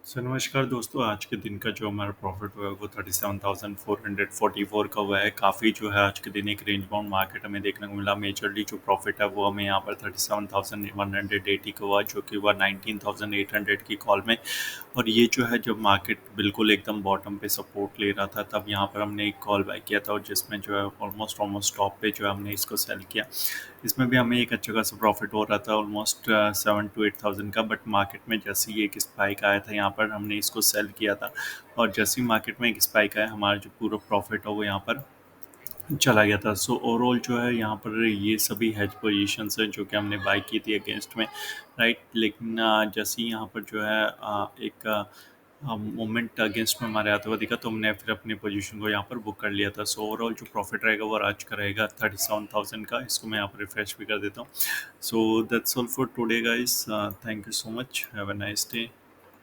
नमस्कार दोस्तों, आज के दिन का जो हमारा प्रॉफिट हुआ है वो 37,444 का हुआ है। काफ़ी जो है आज के दिन एक रेंज बाउंड मार्केट हमें देखने को मिला। मेजरली जो प्रॉफिट है वो हमें यहाँ पर 37,180 का हुआ, जो कि हुआ 19,800 की कॉल में। और ये जो है जब मार्केट बिल्कुल एकदम बॉटम पे सपोर्ट ले रहा था, तब यहाँ पर हमने एक कॉल बाय किया था, और जिसमें जो है ऑलमोस्ट टॉप पे जो है हमने इसको सेल किया। इसमें भी हमें एक अच्छा खासा प्रॉफिट हो रहा था, ऑलमोस्ट 7 to 8 thousand का। बट मार्केट में जैसे ही एक स्पाइक आया था, यहाँ पर हमने इसको सेल किया था, और जैसे ही मार्केट में एक स्पाइक आया, हमारा जो पूरा प्रॉफिट है वो यहाँ पर चला गया था। सो ओवरऑल जो है यहाँ पर ये सभी हेज पोजीशंस हैं जो कि हमने बाय की थी अगेंस्ट में, राइट। लेकिन जैसे ही यहाँ पर जो है एक मोमेंट अगेंस्ट में हमारे आते हुआ दिखा, तो हमने फिर अपनी पोजीशन को यहाँ पर बुक कर लिया था। सो ओवरऑल जो प्रॉफिट रहेगा वो आज का रहेगा 37,000 का। इसको मैं यहाँ पर रिफ्रेश भी कर देता हूँ। So that's all for today guys. Thank you so much, have a nice day.